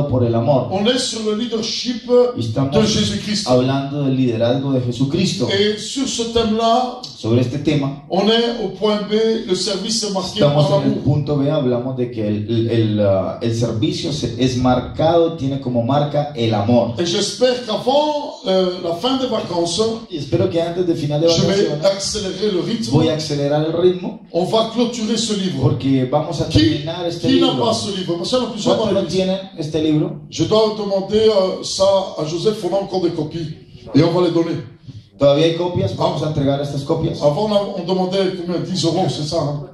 por el amor. On est sur le leadership Y estamos de Jésus-Christ. hablando del liderazgo de Jesucristo. Et sur ce thème-là, Sobre este tema, on est au point B, le service est marqué estamos par en el l'amour. punto B, hablamos de que el servicio es marcado, tiene como marca el amor. Et j'espère qu'avant la fin des vacances, Y espero que antes de final de je vais vacaciones accélérer le rythme. voy a acelerar el ritmo, On va clôturer ce livre. porque vamos a terminar este Qui n'a libro. pas ce livre? Parce qu'il y en a plusieurs dans ¿Cuántos no l'église. tienen este libro? Je dois demander ça à Joseph, on a encore des copies. Et on va les donner. ¿Todavía hay copias? Vamos a entregar estas copias. Avant, on demandait combien? 10 euros, c'est ça, hein?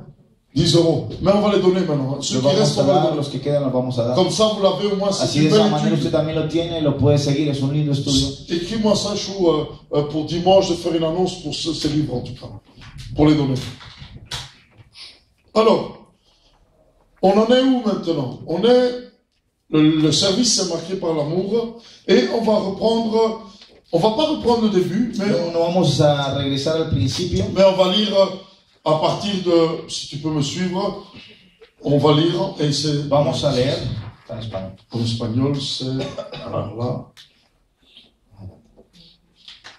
10 euros. Mais on va les donner maintenant. Ceux Los qui vamos restent, a on va les dar, donner. los que quedan los vamos a dar. Comme ça, vous l'avez au moins. C'est Así de une esa belle manera étude. usted también lo tiene y lo puede seguir. Es un lindo estudio. Écris-moi ça, Chou, pour dimanche, de faire une annonce pour ces livres, en tout cas. Pour les donner. Alors, on en est où maintenant? On est... Le service est marqué par l'amour. Et on va reprendre... On va pas reprendre le début, mais... No vamos a regresar al principio. Mais on va lire à partir de, si tu peux me suivre, on va lire et c'est Vamos a leer. Está en español. en espagnol, c'est alors là,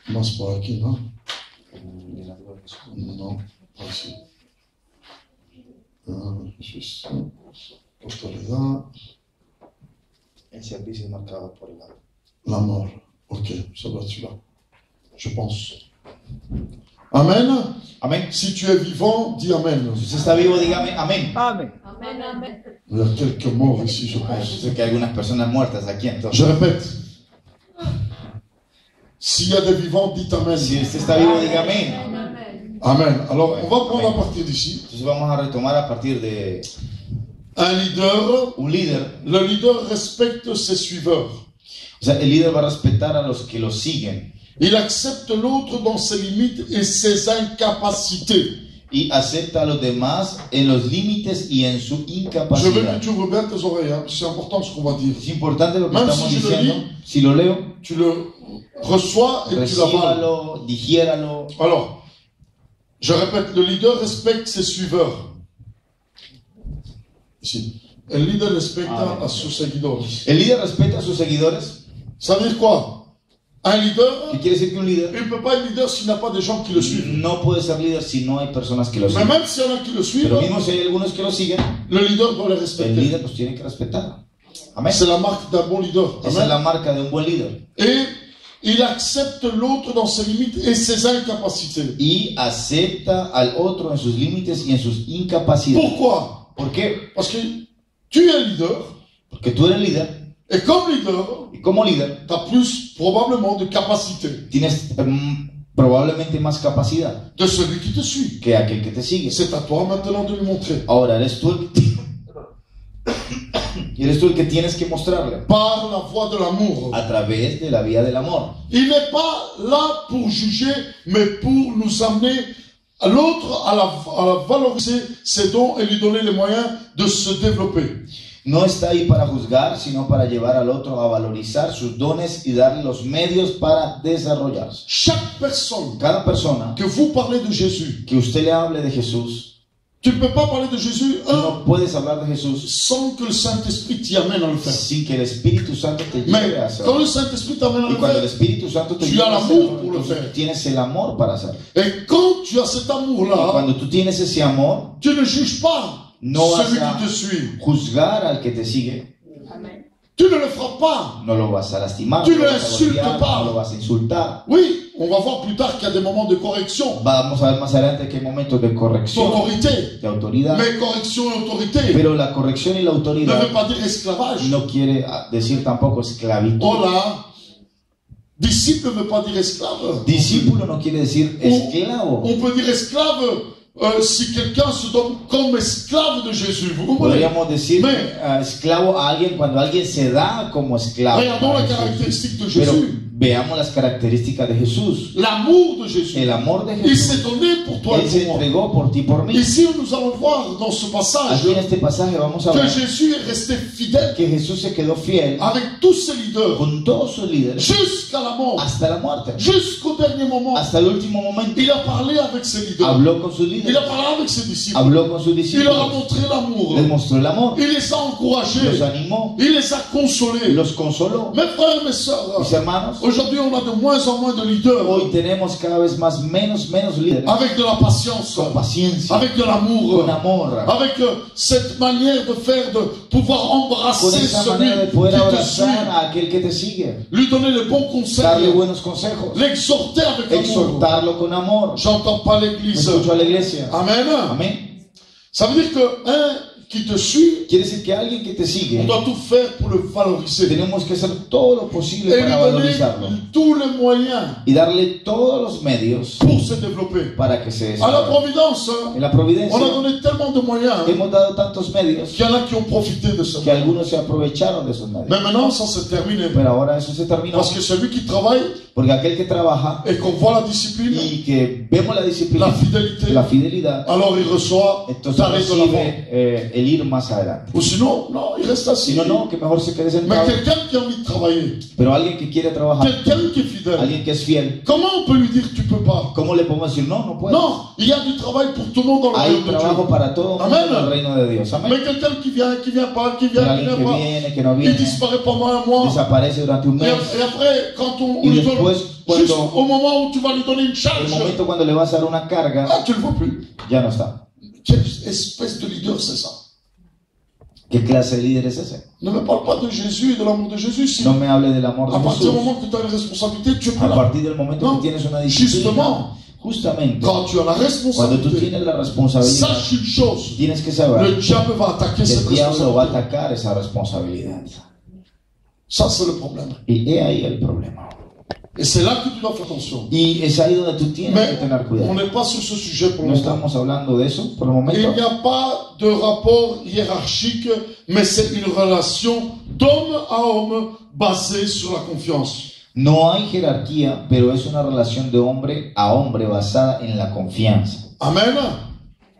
non c'est pas aquí, non, non, pas ici. Juste autoridad, El servicio es marcado por el amor. la mort. Ok, ça doit être celui-là, je pense. Amen. Amén. Si tu es vivant, dis Amen. Si usted está vivo, dígame amén. Amén. Amén, amén. Il y a quelques morts ici, je Yo pense. sé que hay algunas personas muertas aquí, entonces. Je répète. S'il y a des vivants, dites Amen. Si usted está vivo, diga amén. Amén. Amen. Alors, on va prendre à partir d'ici. Entonces vamos a retomar a partir de Un leader, un líder. le leader respecte ses suiveurs. O sea, el líder va a respetar a los que lo siguen Il accepte l'autre dans ses limites et ses incapacités. y acepta a los demás en los límites y en su Je veux que incapacidad. tu ouvres bien tes oreilles, hein. C'est important ce qu'on va dire. Es importante lo que Même estamos si je le diciendo. lis, Si lo leo, Tu le reçois et tu l'avales. recíbalo, digiéralo. Alors, je répète, le leader respecte ses suiveurs. Ici. El leader respecta a sus seguidores. El líder respeta a sus seguidores. Ça veut dire quoi? Un leader, ¿Qué quiere decir que un líder il ne peut pas être leader s'il n'a pas des gens qui le suivent. no puede ser líder si no hay personas que lo Mais siguen? même s'il y en a qui le suivent, Pero mismo si hay algunos que lo siguen, le leader doit les el respecter. líder los tiene que respetar. Amén. C'est la marque d'un bon leader. Esa es Amen. la marca de un buen líder. Et il accepte l'autre dans ses limites et ses incapacités. Y acepta al otro en sus límites y en sus incapacidades. Pourquoi? ¿Por qué? Parce que tu es leader, Porque tú eres líder et comme leader, y como líder tu as plus probablement de capacité tienes probablemente más capacidad de celui qui te suit. que aquel que te sigue. C'est à toi maintenant de lui montrer. Ahora eres tú el que eres tú el que tienes que mostrarle Par la voie de l'amour. a través de la vía del amor. Il n'est pas là pour juger, mais pour nous amener à l'autre à la valoriser ses dons et lui donner les moyens de se développer. No está ahí para juzgar, sino para llevar al otro a valorizar sus dones y darle los medios para desarrollarse. Chaque personne Cada persona que vous parlez de Jésus, que usted le hable de Jesús, tu ne peux pas parler de Jésus no puedes hablar de Jesús sans que le Saint-Esprit t'y amène à le faire. sin que el Espíritu Santo te lleve Mais a quand le hacerlo. Saint-Esprit t'amène à Y le cuando el faire, Espíritu Santo te tu lleva as a l'amour hacerlo, pour le entonces faire. tienes el amor para hacerlo. Et quand tu as cet Y amour-là, cuando tú tienes ese amor, tu ne juges pas no celui vas qui te a suit. juzgar al que te sigue, Amén. Tu ne le feras pas. no lo vas a lastimar, Tu no lo le vas a insultes golpear, pas. no lo vas a insultar. Oui, on va voir plus tard qu'il y a des moments de correction, Vamos a ver más adelante que hay momentos de corrección, d'autorité. de autoridad, Mais correction et autorité pero la corrección y la ne autoridad veut pas dire esclavage. no quiere decir tampoco esclavitud. Voilà. Disciple ne veut pas dire esclave. Discípulo no quiere decir esclavo. On peut dire esclave si quelqu'un se donne comme esclave de Jésus. Vous comprenez? Podríamos decir Mais- esclavo a alguien cuando alguien se da como esclavo. Regardons para la Jesús. caractéristique de Pero Jésus. veamos las características de Jesús. L'amour de Jésus. El amor de Il s'est Jesús. donné pour toi Él et se pour moi. entregó por ti, por mí. Ici, nous allons voir dans ce passage Aquí en este pasaje vamos a que ver Jésus est resté fidèle que Jesús se quedó fiel avec tous ses leaders con todos sus líderes jusqu'à la mort, hasta la muerte, jusqu'au dernier moment. hasta el último momento. Il a parlé avec ses leaders. Habló con sus Il líderes, a parlé avec ses disciples. habló con sus Il leur a discípulos, montré l'amour. les mostró el amor, Il les a encouragés. los animó, Il les a consolés. los consoló. Mes frères, mes sœurs, Mis hermanos, aujourd'hui on a de moins en moins de leaders hoy tenemos cada vez menos líderes, avec de la patience, con paciencia, avec de l'amour, con amor, avec cette manière de faire, de pouvoir con embrasser esa celui manera de poder qui te suit, abrazar a aquel que te sigue, lui donner les bons darle conseils, buenos consejos, l'exhorter avec amour. exhortarlo con amor. J'entends pas Me l'église. escucho a la iglesia. Amen. Amén. Ça veut dire que un qui te suit, Quiere decir que alguien que te on sigue, doit tout faire pour le valoriser. tenemos que hacer todo lo posible Et lui para donner valorizarlo tous les moyens y darle todos los medios pour se développer. para que se À la desarrolle. Providence, En la on a providencia donné tellement de moyens hemos dado tantos medios qu'il y en a qui ont profité de ça. que algunos se aprovecharon de esos medios. Mais maintenant, ça se termine. Pero ahora eso se terminó Parce que celui qui travaille porque aquel que trabaja et qu'on voit la discipline, y que vemos la disciplina, la fidélité, la fidelidad, alors il reçoit entonces d'aller de l'avant. recibe el ir más adelante. Ou sinon, non, il reste assis. Si no, no, que mejor se quede Mais sentado. quelqu'un qui a envie de travailler, Pero alguien que quiere trabajar, quelqu'un qui est fidèle, alguien que es fiel, comment on peut lui dire tu peux pas? ¿cómo le podemos decir no, no puedes? Non, il y a du travail pour tout le monde dans le Hay royaume de trabajo Dieu. para todo el mundo Amen. en el reino de Dios. Amén. Mais quelqu'un qui vient pas, qui Pero vient alguien que pas, viene, que no il viene, disparaît pendant un mois. desaparece durante un mes. Et après, quand on Y lui donne, después, cuando- juste au moment où tu vas lui donner une El charge, momento cuando le vas a dar una carga, tu ne le vois plus. ya no está. Quelle espèce de leader c'est ça? ¿Qué clase de líder es ese? Ne me parle pas de Jésus et de l'amour de Jésus. Si No me hable del amor à de partir du Jesús. moment que tu as une responsabilité, tu es plus A là. partir del momento No, que tienes una disciplina, justement, justamente quand tu as la cuando tú responsabilité, tienes la responsabilidad, sache une chose, tienes que saber le diable va attaquer que cette el diablo va a responsabilité. atacar esa responsabilidad. Ça, c'est le problème. Y he ahí el problema. Et c'est là que tu dois faire attention. Y es ahí donde tú tienes que Mais tener on cuidado. n'est pas sur ce sujet pour No le moment. estamos hablando de eso por el Il momento. n'y a pas de rapport hiérarchique, mais c'est une relation d'homme à homme basée sur la confiance. No hay jerarquía, pero es una relación de hombre a hombre basada en la confianza. Amen.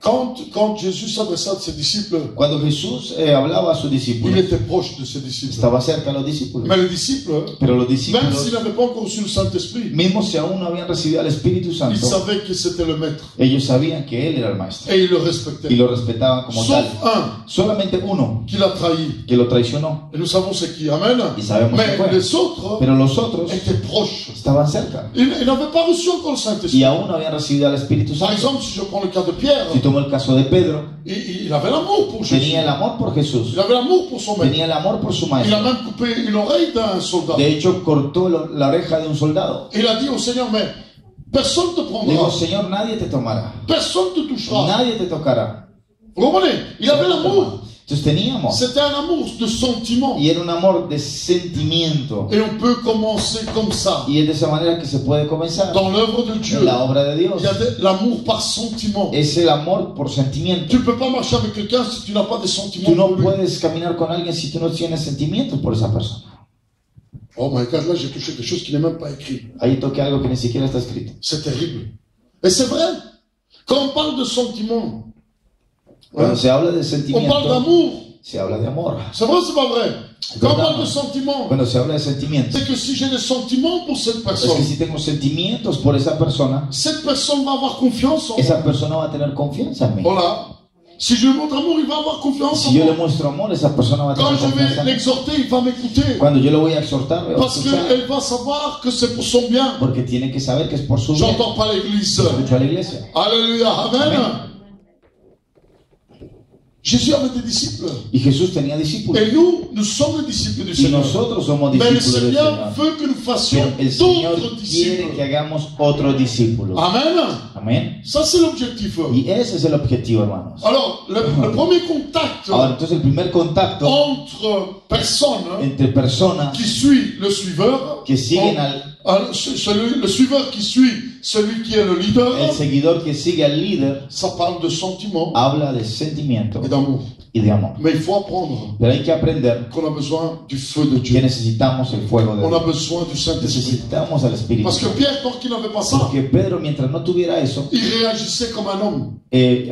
Quand Jésus s'adressa à ses disciples, Cuando Jesús hablaba a sus il discípulos, était proche de ses disciples. estaba cerca a los discípulos. Mais les disciples, Pero los même discípulos, s'ils n'avaient pas encore reçu le Saint-Esprit, mismos si aún no habían recibido al Espíritu ils Santo, savaient que c'était le maître. ellos sabían que Él era el maestro Et ils le y respectaient. lo respetaban como Sauf tal. un Solamente uno qui l'a trahi. que lo traicionó, Et nous savons c'est qui. Amen. y sabemos que Mais fue. les autres Pero los otros étaient proches. estaban cerca Ils n'avaient pas reçu encore le y Saint-Esprit. aún no habían recibido al Espíritu Par Santo. exemple, si je prends le cas de Pierre, Si tomo el caso de Pedro, il avait l'amour pour Jésus. tenía el amor por Jesús, Il avait l'amour pour son maître. tenía el amor por su Il a maestro. même coupé une oreille d'un soldat. De hecho, cortó la oreja de un soldado. Il a dit au Seigneur, mais personne ne te Le dijo, prendra. Señor, nadie te tomará, Personne ne te touchera. nadie te tocará. Vous comprenez? Il avait l'amour. Entonces tenía amor. C'était un amour de sentiment. Y era un amor de sentimiento. Et on peut commencer comme ça. Y es de esa manera que se puede comenzar Dans l'œuvre de Dieu, en la obra de Dios. il y a l'amour par sentiment. Es el amor por sentimiento. Tu ne peux pas marcher avec quelqu'un si tu n'as pas de sentiments Tú no pour lui. puedes caminar con alguien si tú no tienes sentimientos por esa persona. Oh my God, là j'ai touché quelque chose qui n'est même pas écrit. Ahí toqué algo que ni siquiera está escrito. C'est terrible. Et c'est vrai. Quand on parle de sentiments, Cuando se habla de on parle sentimiento, d'amour. se habla de amor. C'est vrai ou c'est pas vrai? Quand on verdad. parle de sentiments, Cuando se habla de sentimientos, c'est que si j'ai des sentiments pour cette es personne, que si tengo sentimientos por esa persona, cette personne va avoir confiance en moi. esa persona va a tener confianza en mí. Voilà. Si je lui montre amour, il va avoir confiance en Si yo le moi. muestro amor, esa persona va a Quand tener je vais confianza en mí. l'exhorter, il va m'écouter. Cuando yo lo voy a exhortar, me va a Parce escuchar, qu'elle va savoir que c'est pour son bien. porque tiene que saber que es por su bien. J'entends pas l'église. Escucho a la iglesia. Alléluia. Amen. Amen. Jésus avait des disciples. Y Jesús tenía discípulos. Et nous sommes les disciples du Y Seigneur. nosotros somos Mais le discípulos del Seigneur Señor. veut que nous fassions Pero el Señor d'autres quiere que disciples. hagamos otros discípulos. Amen. Amén. Ça, c'est l'objectif. Y ese es el objetivo, hermanos. Alors, le premier contact Ahora, entonces el primer contacto entre personnes entre personas qui suit le suiveur, que siguen le suiveur qui suit celui qui est le leader, el seguidor que sigue al líder, ça parle de sentiments habla de sentimiento et d'amour. y de amor. Mais il faut apprendre Pero hay que aprender qu'on a besoin du feu de que Dieu. necesitamos el fuego de On a Dios. besoin du Saint-Esprit. Necesitamos al Espíritu Parce que Santo. Pierre, tant qu'il n'avait pas ça, Porque Pedro, mientras no tuviera eso, il réagissait comme un homme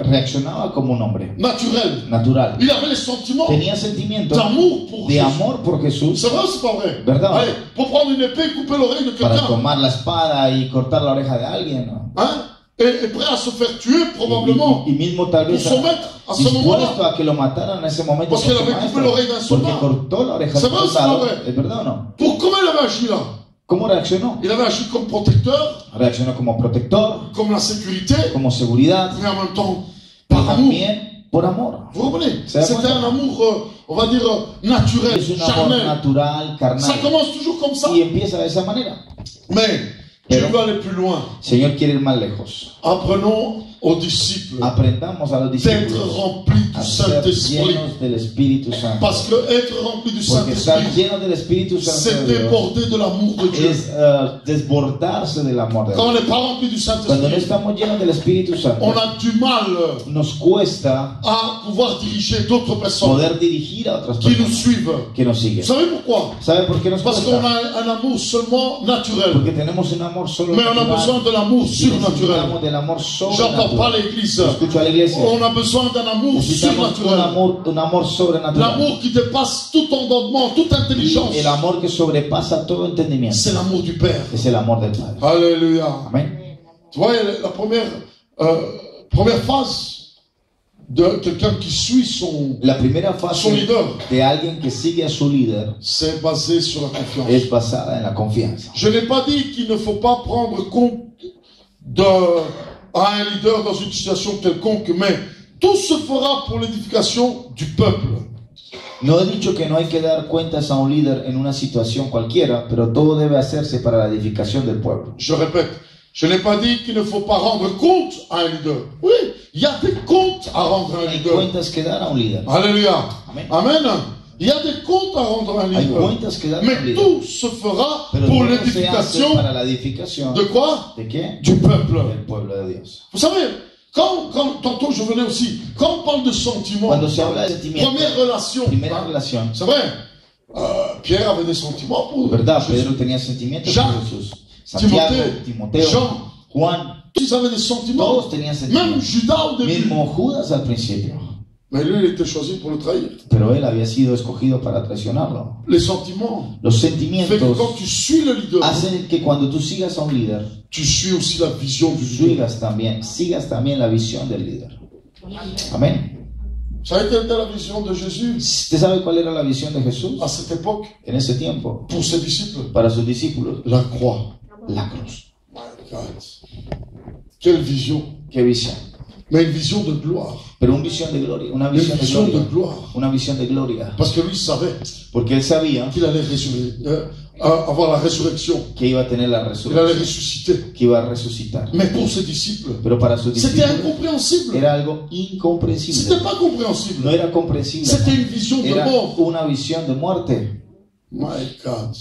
reaccionaba como un hombre naturel. natural. Il avait les sentiments Tenía sentimientos d'amour pour de Jésus. amor por Jesús. C'est vrai ou c'est pas vrai? ¿Verdad? Allez, pour prendre une épée et couper l'oreille de Para quelqu'un, tomar la espada y cortar la oreja de alguien, ¿no? hein? Et prêt à se faire tuer probablement Y mismo tal pour vez son maître à ce moment-là. dispuesto a que lo mataran en ese momento Parce por qu'il su avait coupé maestro, l'oreille d'un porque soldat. cortó la oreja ¿C'est del vrai o c'est soldado. pas vrai? ¿Es verdad o no? Comment il avait agi là? ¿Cómo reaccionó? Il avait agi comme protecteur, Reaccionó como protector, comme la sécurité, como seguridad, mais en même temps pero par amour. también por amor. Vous comprenez? C'est C'était vrai. un amour, on va dire, naturel, Es un amor charnel. natural, Ça carnal. commence toujours comme ça. Y empieza de esa manera. Mais je Pero- veux aller plus loin. El Señor quiere ir más lejos. Apprenons aux disciples Aprendamos a los d'être discípulos remplis a du ser Saint-Esprit. llenos del Espíritu Santo. Parce que être rempli du Porque estar Saint-Esprit, llenos del Espíritu Santo c'est de Dios déborder de l'amour de Dieu. es desbordarse del amor de Quand on Dios. n'est pas rempli du Cuando no Saint-Esprit, estamos llenos del Espíritu on Santo, a du mal nos cuesta à pouvoir diriger d'autres personnes poder dirigir a otras qui nous personas suivent. que nos Vous siguen. savez pourquoi? ¿Sabe por qué nos Parce qu'on cuesta? a un amour seulement naturel. Porque tenemos un amor solo Mais on a besoin natural. de l'amour Y surnaturel. necesitamos del amor J'entends pas sobrenatural. l'église. Escucho a la iglesia. On a besoin d'un amour Necesitamos surnaturel. un amor sobrenatural. L'amour qui dépasse tout entendement, toute intelligence. Y el amor que sobrepasa todo entendimiento C'est l'amour du Père. es el amor del Padre. Alléluia. Amén. Tu vois, la première phase de quelqu'un qui suit La primera son fase leader, de alguien que sigue a su líder c'est basé sur la confiance. es basada en la confianza. Je n'ai pas dit qu'il ne faut pas prendre compte à un leader dans une situation quelconque, mais tout se fera pour l'édification du peuple. No he dicho que no hay que dar cuentas a un líder en una situación cualquiera, pero todo debe hacerse para la edificación del pueblo. Je répète, je n'ai pas dit qu'il ne faut pas rendre compte à un leader. Oui, il y a des comptes à rendre à un Hay leader. cuentas que dar a un líder. Alléluia. Amen. Amen. Il y a des comptes à rendre à un Hay leader. cuentas que dar a un Mais líder. tout se fera Pero pour todo se hace l'édification para la edificación de quoi? ¿de qué? Du peuple. Del pueblo de Dios. Vous savez, quand tantôt je venais aussi, quand on parle de sentiments, Cuando se habla de sentimientos, première relation, primera hein, relación, c'est vrai, Pierre avait des sentiments pour ¿verdad? Jésus. Pedro tenía sentimientos Jean, por Jesús. Santiago, Timoteo, Timoteo, Jean, Juan, ils avaient des sentiments. todos tenían Même sentimientos. Judas au début. Mismo Judas al principio. Mais lui, il était choisi pour le trahir. Pero él había sido escogido para traicionarlo. Les sentiments Los fait que sentimientos quand tu suis le leader, hacen que cuando tú sigas a un líder, tu suis aussi la vision du leader. sigas también la visión del líder. Amén. Vous savez quelle était la vision de Jésus ¿Usted sabe cuál era la visión de Jesús à cette époque en ese tiempo pour ses disciples? para sus discípulos? La croix. La cruz. My God. Quelle vision! ¿Qué visión? Mais une vision de gloire. Pero una visión de gloria, una Une visión de vision de gloria, gloire. una visión de gloria. Parce que lui savait Porque él sabía qu'il allait avoir la résurrection. que iba a tener la Il allait resurrección, ressusciter. que iba a resucitar. Mais pour ses disciples, Pero para sus c'était discípulos incompréhensible. era algo incomprensible. C'était pas No compréhensible. era comprensible. C'était une vision de Era mort. una visión de muerte, My God.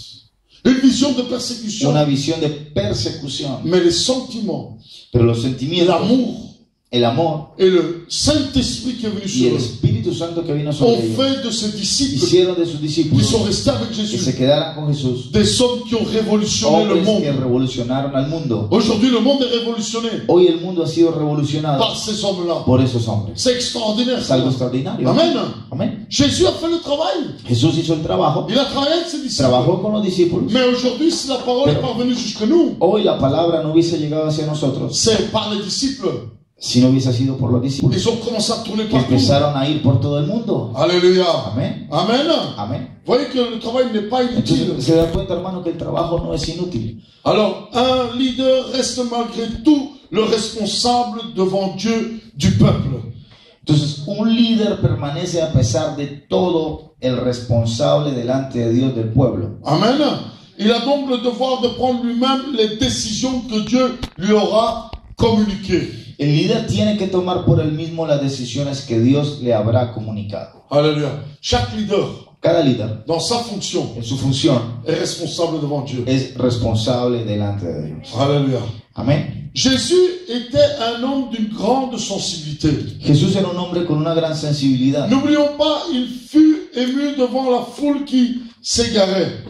Une vision de persécution. una visión de persecución. Mais les sentiments, Pero los sentimientos, l'amour el amor et le Saint-Esprit qui est venu y sur el eux Espíritu Santo que vino ont sobre ellos fait de ces disciples hicieron de sus qui discípulos sont restés avec que Jésus se quedaran con Jesús, des hommes qui ont révolutionné le hombres monde. que revolucionaron al mundo. Aujourd'hui, le monde est révolutionné Hoy el mundo ha sido revolucionado par ces hommes-là. por esos hombres. C'est extraordinaire. Es algo ça. extraordinario. Amen. Amén. Jésus a fait le travail. Jesús hizo el trabajo, Il a travaillé avec ses disciples. trabajó con los discípulos. Mais aujourd'hui, si la parole est parvenue jusque nous, Hoy la palabra no hubiese llegado hacia nosotros c'est par les disciples. si no hubiese sido por los discípulos Ils ont commencé à tourner que partout. empezaron a ir por todo el mundo. Alléluia. Amén. Amen. Amén. Vous voyez que le travail n'est pas inutile. Entonces se da cuenta, hermano, que el trabajo no es inútil. Alors, un leader reste malgré tout le responsable devant Dieu du peuple. Entonces, un líder permanece a pesar de todo el responsable delante de Dios del pueblo. Amen. Il a donc le devoir de prendre lui-même les décisions que Dieu lui aura communiquées. El líder tiene que tomar por él mismo las decisiones que Dios le habrá comunicado. Alléluia. Chaque leader, Cada líder, dans sa fonction, en su función, est responsable devant Dieu. es responsable delante de Dios. Alléluia. Amén. Jésus, était un homme d'une grande sensibilité. Jesús era un hombre con una gran sensibilidad. N'oublions pas, il fut ému devant la foule qui s'égarait.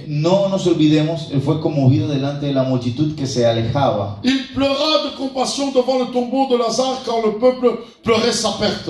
No nos olvidemos, él fue conmovido delante de la multitud que se alejaba. Il pleura de compassion devant le tombeau de Lazare quand le peuple pleurait sa perte.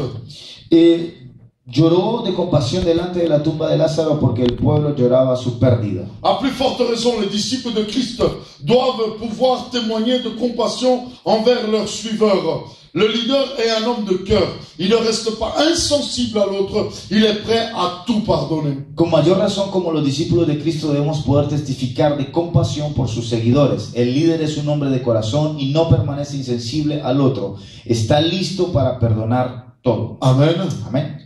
Lloró de compasión delante de la tumba de Lázaro porque el pueblo lloraba su pérdida. À plus forte raison, les disciples de Christ doivent pouvoir témoigner de compassion envers leurs suiveurs. Le leader est un homme de cœur. Il ne reste pas insensible à l'autre. Il est prêt à tout pardonner. Con mayor razón, como los discípulos de Cristo, debemos poder testificar de compasión por sus seguidores. El líder es un hombre de corazón y no permanece insensible al otro. Está listo para perdonar todo. Amen. Amén.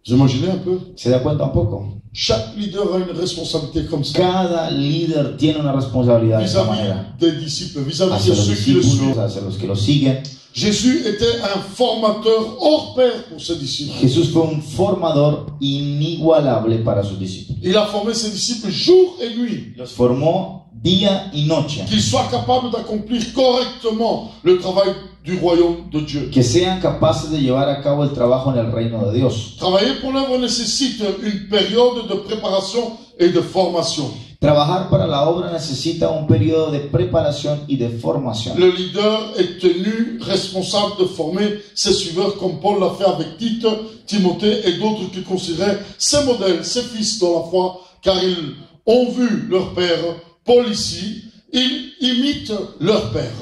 Vous imaginez un peu? ¿Se da cuenta un poco? Chaque leader a une responsabilité comme ça. Cada líder tiene una responsabilidad de esta Vis-à-vis manera. des disciples, vis-à-vis Hacia de los ceux qui le discípulos, suivent. hacia los que lo siguen. Jésus était un formateur hors pair pour ses disciples. Jesús fue un formador inigualable para sus discípulos. Il a formé ses disciples jour et nuit. Los formó día y noche. Qu'ils soient capables d'accomplir correctement le travail du royaume de Dieu. Que sean capaces de llevar a cabo el trabajo en el reino de Dios. Travailler pour l'œuvre nécessite une période de préparation et de formation. Trabajar para la obra necesita un periodo de preparación y de formación. Le leader est tenu responsable de former ses suiveurs comme Paul l'a fait avec Tite, Timothée et d'autres qu'il considérait ses modèles, ses fils dans la foi, car ils ont vu leur père. Paul ici, ils imitent leur père.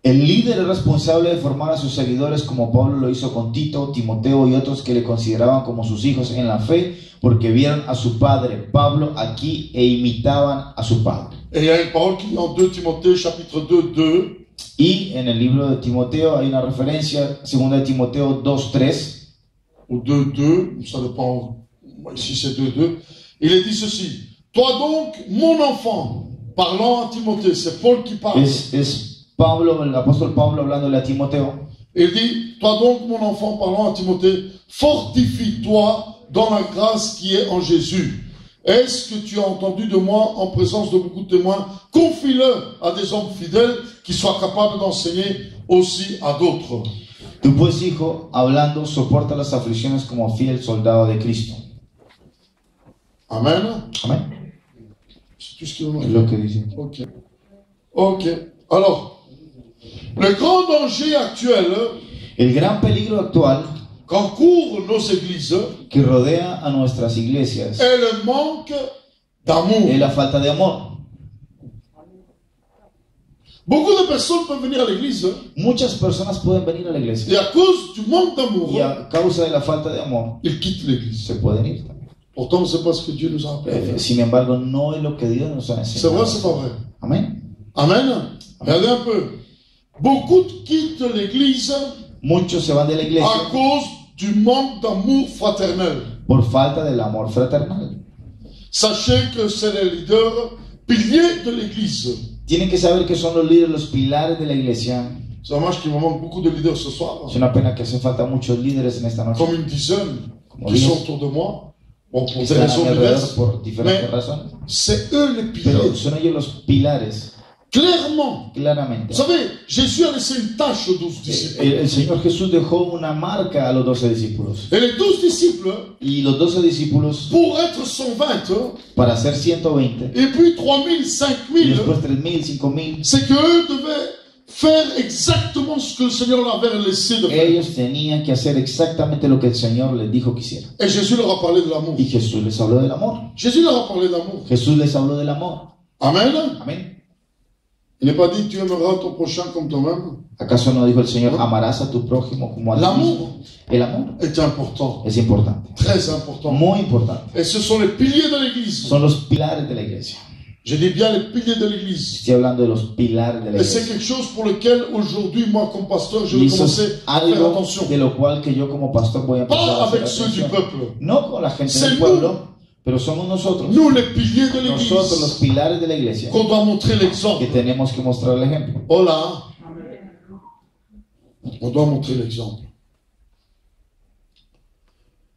El líder es responsable de formar a sus seguidores como Pablo lo hizo con Tito, Timoteo y otros que le consideraban como sus hijos en la fe, porque vieron a su padre Pablo aquí e imitaban a su padre. Et il y a une parole qui est en 2 Timothée chapitre 2, 2. Y en el libro de Timoteo hay una referencia, 2 de Timoteo 2:3. Ou 2, 2, ça dépend, ici c'est 2, 2. Il est dit ceci: Toi donc, mon enfant, parlant à Timothée, c'est Paul qui parle. Es Pablo, el apóstol Pablo hablándole a Timoteo. Il dit: Toi donc, mon enfant, parlant à Timothée, fortifie-toi dans la grâce qui est en Jésus. Est-ce que tu as entendu de moi en présence de beaucoup de témoins? Confie-le à des hommes fidèles qui soient capables d'enseigner aussi à d'autres. Tú pues, hijo, hablando, soporta las aflicciones como fiel soldado de Cristo. Amen. Amén. C'est tout ce qu'il nous Es lo que dice. Ok. Ok. Alors, le grand danger actuel El gran peligro actual qu'encourent nos églises que rodea a nuestras iglesias est le manque d'amour. es la falta de amor. Beaucoup de personnes peuvent venir à l'église Muchas personas pueden venir a la iglesia et à cause du manque d'amour, y a causa de la falta de amor ils quittent l'église. se pueden ir también. Pourtant, ce n'est pas ce que Dieu nous a appelé à faire. Sin embargo, no es lo que Dios nos ha C'est vrai, enseñado. c'est pas vrai. Amén. Amen. Regardez un peu. Beaucoup quittent l'église Muchos se van de la iglesia à cause du manque d'amour fraternel. por falta del amor fraternal. Sachez que c'est les leaders piliers de l'église. Tienen que saber que son los líderes, los pilares de la iglesia. C'est dommage qu'il me manque beaucoup de leaders ce soir. Es una pena que hacen falta muchos líderes en esta noche. Comme une dizaine qui Dios. sont autour de moi. Bon, pour des Están a raisons mi alrededor diverses. por diferentes Mais razones. c'est eux les Pero piliers. son ellos los pilares, Clairement. claramente. Vous savez, Jésus a laissé une tâche aux 12 disciples. El Señor Jesús dejó una marca a los 12 discípulos. Et les 12 disciples, Y los 12 discípulos, pour être 120, para ser 120, et puis 3000, y 5000, después 3.000, 5.000, c'est qu'eux devaient faire exactement ce que le Seigneur leur avait laissé de faire. ellos tenían que hacer exactamente lo que el Señor les dijo que hicieran. Et Jésus leur a parlé de l'amour. Y Jesús les habló del amor. Jésus leur a parlé d'amour. Jesús les habló del amor. Amen. Amén. Il n'est pas dit tu aimeras ton prochain comme toi-même. ¿Acaso no dijo el Señor, amarás a tu prójimo como a ti L'amour. mismo? El amor Est important. es importante, Très important. muy importante. Et ce sont les piliers de l'église. Son los pilares de la iglesia. Je dis bien les piliers de l'église. Estoy hablando de los pilares de la Et c'est iglesia. quelque chose pour lequel aujourd'hui, moi comme pasteur, je Y vais eso commencer es à faire algo attention. de lo cual que yo como pastor voy a empezar Pas a hacer avec ceux du atención. peuple. No con la gente C'est del pueblo, pero somos nosotros, Nous, les piliers de nosotros los l'église, pilares de la iglesia, qu'on doit montrer que l'exemple. tenemos que mostrar el ejemplo. Oh là, on doit montrer l'exemple.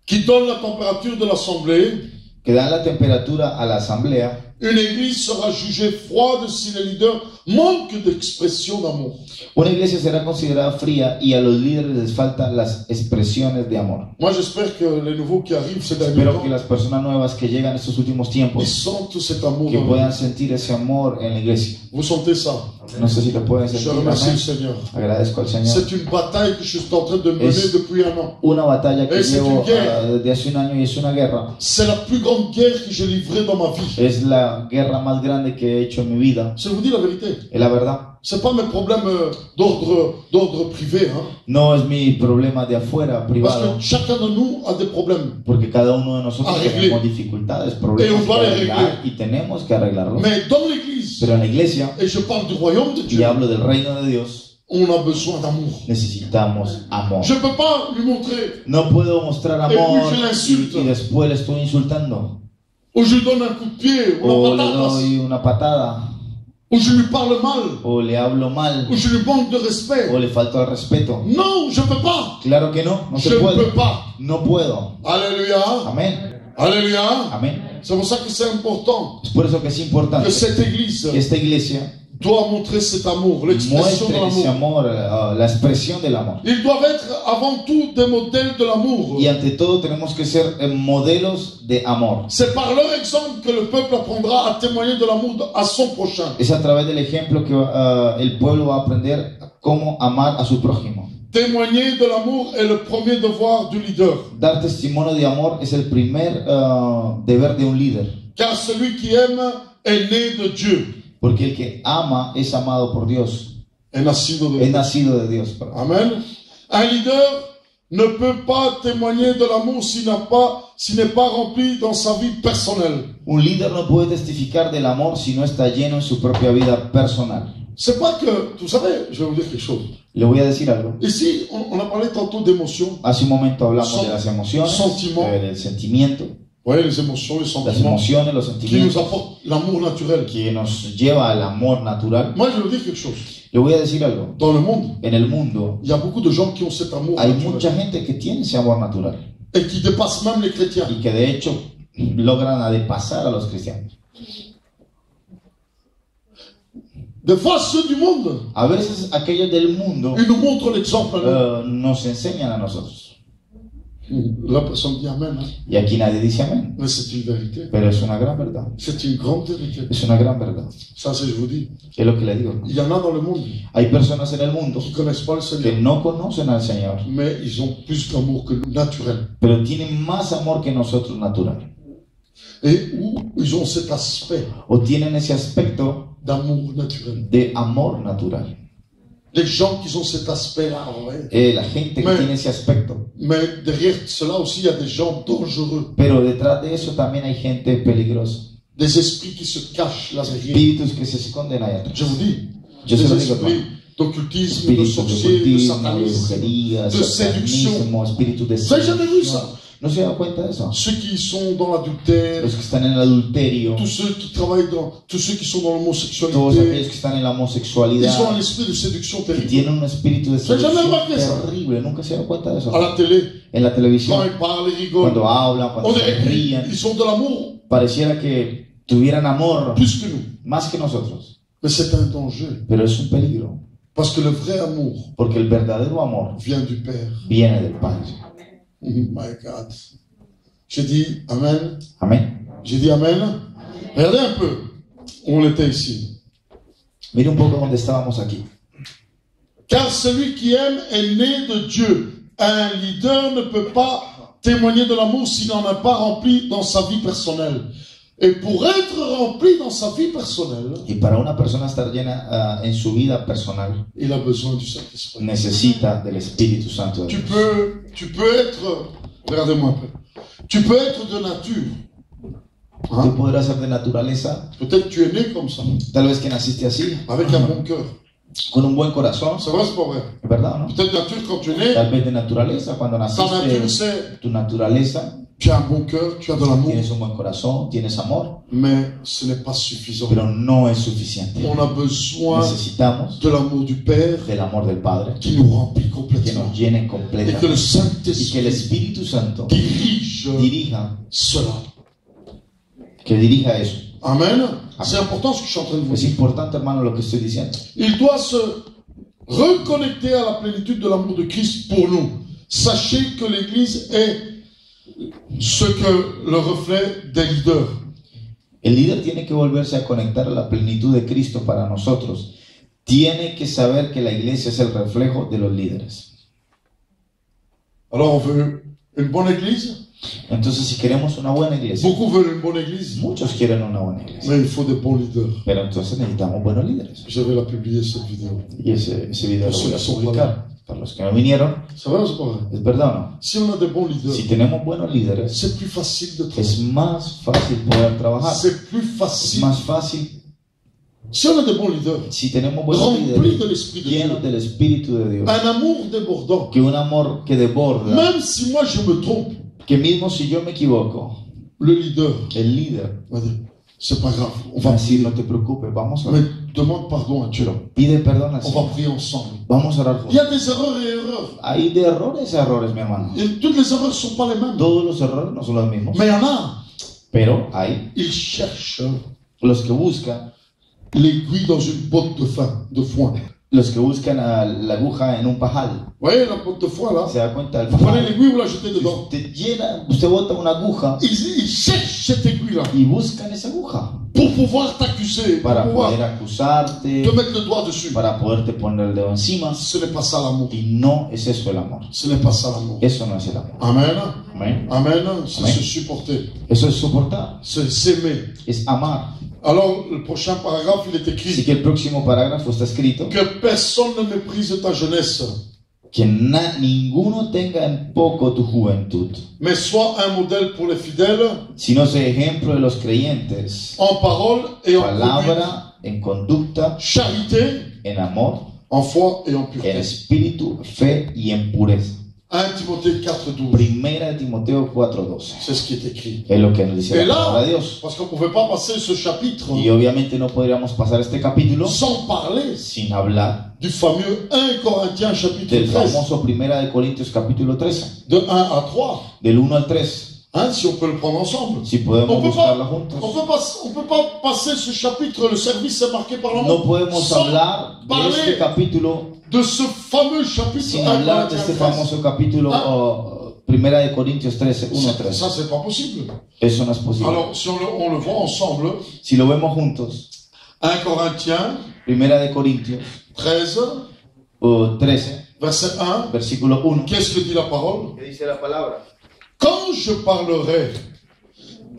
Qui donne la température de l'assemblée Que dan la temperatura a la asamblea Une église sera jugée froide si les leaders manquent d'expression d'amour. Una iglesia será considerada fría y a los líderes les faltan las expresiones de amor. Moi, j'espère que les nouveaux qui arrivent ces derniers Espero temps, que las personas nuevas que llegan estos últimos ils tiempos, sentent cet amour. que puedan sentir ese amor en la iglesia. Vous sentez ça? No sé si lo pueden Je sentir. remercie le Amén. Seigneur. Agradezco al Señor. C'est une bataille que je suis en train de mener Es- depuis un an. Una batalla que Es llevo una guerra. desde hace un año y es una guerra. C'est la plus grande guerre que j'ai livrée dans ma vie. Es la guerra más grande que he hecho en mi vida. Je vous dis la vérité. Es la verdad. C'est pas mes problèmes d'ordre privé, hein. No es mi problema de afuera, Parce privado. que chacun de nous a des problèmes. Porque cada uno de nosotros Arregler. tenemos dificultades, problemas Y que on va arreglar arreglar. y tenemos que arreglarlos. Mais dans l'église, Pero en la iglesia, et je parle du royaume de y Dieu, hablo del reino de Dios, on a besoin d'amour. necesitamos amor. Je ne peux pas lui montrer, No puedo mostrar Et amor puis je l'insulte. y después le estoy insultando. ou je lui donne un coup de pied, ou O una le patada, doy una patada, ou je lui parle mal, o le hablo mal, ou je lui manque de respect. o le falto al respeto. Non, je ne peux pas. Claro que no, no Je se ne puede. peux pas. No puedo. Alléluia. Amén. Alléluia. Amén. C'est pour ça que c'est important Es por eso que es importante que cette église que esta iglesia doit montrer cet amour, l'expression de muestre ese l'amour. amor, la expresión del amor. Ils doivent être avant tout des modèles de l'amour. Y ante todo tenemos que ser modelos de amor. C'est par leur exemple que le peuple apprendra à témoigner de l'amour à son prochain. Es a través del ejemplo que el pueblo va a aprender cómo amar a su prójimo. Témoigner de l'amour est le premier devoir du leader. Dar testimonio de amor es el primer deber de un líder. Car celui qui aime est né de Dieu, Porque el que ama es amado por Dios. est nacido de Es Dieu. nacido de Dios. Perdón. Amen. Un leader ne peut pas témoigner de l'amour s'il n'est pas rempli dans sa vie personnelle. Un líder no puede testificar del amor si no está lleno en su propia vida personal. C'est pas que, vous savez, je vais vous dire quelque chose. Le voy a decir algo. Ici, on a parlé tantôt d'émotions. Hace un momento hablamos de las emociones, Sentiment. del sentimiento, Vous voyez, les émotions, les las sentiments emociones, los qui nous sentimientos apportent l'amour naturel. que nos lleva al amor natural. Moi, je vais vous dire quelque chose. Le voy a decir algo. Dans le monde, En el mundo il y a beaucoup de gens qui ont cet amour hay naturel mucha gente que tiene ese amor natural et qui dépassent même les chrétiens. y que de hecho logran depasar a los cristianos. Des fois, ceux du monde, A veces aquellos del mundo ils nous montrent l'exemple à nos enseñan a nosotros. nous. La personne dit Amen, hein. Y aquí nadie dice amén, Mais c'est une vérité. pero es una gran verdad. C'est une grande vérité. Es una gran verdad. Ça, c'est, je vous dis. Es lo que le digo. Il y en a dans le monde Hay personas en el mundo qui ne connaissent pas le que Seigneur, no conocen al Señor, mais ils ont plus d'amour que nous, naturel. pero tienen más amor que nosotros natural. Et où ils ont cet aspect O tienen ese aspecto d'amour naturel. de amor natural. Les gens qui ont cet aspect-là, ouais. La gente que Mais- tiene ese aspecto. Mais derrière cela aussi, il y a des gens dangereux. Pero detrás de eso también hay gente peligrosa. Des esprits qui se cachent là derrière. Espíritus que se esconden ahí atrás. Je vous dis, Yo se des lo digo, esprits d'occultisme, de Espíritus de sorciers, de ocultismo, de satanisme, brujería, de séduction. satanismo, espíritus de ¿Ustedes ya han oído seducción. eso? ¿No se da cuenta de eso? Ceux qui sont dans l'adultère, Los que están en el adulterio, tous ceux qui travaillent tous ceux qui sont dans todos l'homosexualité, aquellos que están en la ils ont un homosexualidad, esprit de séduction que terrible. tienen un espíritu de ¿Se seducción llama qué eso? terrible. Nunca se dan cuenta de eso. À la télé, En la quand televisión, ils parlent, ils rigolent. cuando hablan, On cuando se dirait ríen, qu'ils ont de l'amour pareciera que tuvieran amor plus que nous. más que nosotros. Mais c'est un danger. Pero es un peligro, Parce que le vrai amour porque el verdadero amor vient du Père. viene del Padre. My God. J'ai dit Amen. Amén. J'ai dit Amen. Regardez un peu où on était ici. Mire un poco dónde estábamos aquí. Car celui qui aime est né de Dieu. Un leader ne peut pas témoigner de l'amour s'il n'en a pas rempli dans sa vie personnelle. Et pour être rempli dans sa vie personnelle, Y para una persona estar llena en su vida personal, il a besoin du Saint-Esprit. necesita del Espíritu Santo de Tu Dios. peux être, regardez-moi un peu, tu peux être de nature. Tú Hein? podrás ser de naturaleza, Peut-être tu es né comme ça, tal vez que naciste así, avec un bon cœur. con un buen corazón, C'est vrai, c'est pas vrai. ¿es verdad o no? Peut-être nature quand tu es né, Tal vez de naturaleza, cuando ta nature naciste, c'est tu naturaleza, tu as un bon cœur, tu as de l'amour, tienes un buen corazón, tienes amor, mais ce n'est pas suffisant. pero no es suficiente. On a besoin Necesitamos de l'amour du Père del amor del Padre, qui nous remplit que complètement nos llene et que le completamente, y que el Saint-Esprit Espíritu Santo dirige dirija, cela. que dirija eso. Amen. C'est important ce que je suis en train de vous Es dire. importante, hermano, lo que estoy diciendo. Il doit se reconnecter à la plénitude de l'amour de Christ pour nous. Sachez que l'Église est ce que le reflet des leaders. El líder tiene que volverse a conectar a la plenitud de Cristo para nosotros. Tiene que saber que la iglesia es el reflejo de los líderes. Alors on veut une bonne Église. Entonces, si queremos una buena iglesia, Beaucoup veulent une bonne Église. muchos quieren una buena iglesia, Mais il faut des bons leaders. pero entonces necesitamos buenos líderes. Je vais la publier cette vidéo. Y ese video lo voy a publicar. Para los que no vinieron, C'est vrai ou c'est pas vrai? ¿es verdad o no? Si on a des bons leaders, Si tenemos buenos líderes, c'est plus facile de es travailler. más fácil poder trabajar. C'est plus Es facile. más fácil Si on a des bons leaders, si tenemos buenos remplis de líderes l'Esprit de llenos Dieu, del Espíritu de Dios, un amour débordant, que un amor que desborda, même si moi je me trompe, que mismo si yo me equivoco, le leader el líder va dire, c'est pas grave, on va a va decir, prier. no te preocupes, vamos a Mais orar. demande pardon à Dieu. Pide perdón al On va Señor. prier ensemble. Vamos a orar Il y juntos. a des erreurs et erreurs. Hay de errores a errores, mi hermano. Et toutes les erreurs ne sont pas les mêmes. Todos los errores no son los mismos, Mais il y en a. pero hay Ils cherchent los que buscan l'aiguille dans une botte de foin. los que buscan a la aguja en un pajal. Vous voyez la botte de foin là? Se da cuenta del Vous prenez pajal. l'aiguille, vous la jetez Si dedans. usted bota una aguja Ils cherchent cette aiguille là y buscan esa aguja pour pouvoir t'accuser, pour para pouvoir poder acusarte, te mettre le doigt dessus. para poderte poner el dedo encima. Ce n'est pas ça l'amour. Y no es eso el amor. Ce n'est pas ça l'amour. Eso no es el amor. Amen. Amén. Amen. C'est Amen. se supporter. Eso es soportar, C'est s'aimer. es amar. Alors, le prochain paragraphe, il est Así écrit que el próximo parágrafo está escrito que personne ne méprise ta jeunesse, que ninguno tenga en poco tu juventud, mais sois un modèle pour les fidèles sino sea ejemplo de los creyentes, en parole et en conduite, palabra, en conducta, charité, en amor, en foi et en en pureté. espíritu, fe y en pureza. 1 Timothée 4:12. Primera de Timoteo 4:12. C'est ce qui est écrit. Es lo que nos dice Et la palabra là, de Dios. parce qu'on ne pouvait pas passer ce chapitre Y obviamente no podríamos pasar este capítulo sans parler sin hablar du fameux 1 Corinthiens chapitre del 13, famoso Primera de Corintios capítulo 13, de 1 à 3. del 1 al 3. Hein, si on peut le prendre ensemble. Si podemos On peut buscarlo pas, juntos. on peut pas passer ce chapitre, le service est marqué par No l'amour, podemos sans hablar de este parler capítulo de ce fameux chapitre sin 1 hablar de Corinthiens este 13. famoso capítulo Primera de Corintios 13, 1 Ça, 3. c'est pas possible. Eso no es posible. Alors, si on le voit ensemble, Si lo vemos juntos, 1 Corinthiens Primera de Corintios 13, 13, verset 1, versículo 1. qu'est-ce que dit la parole? ¿Qué dice la palabra? Quand je parlerai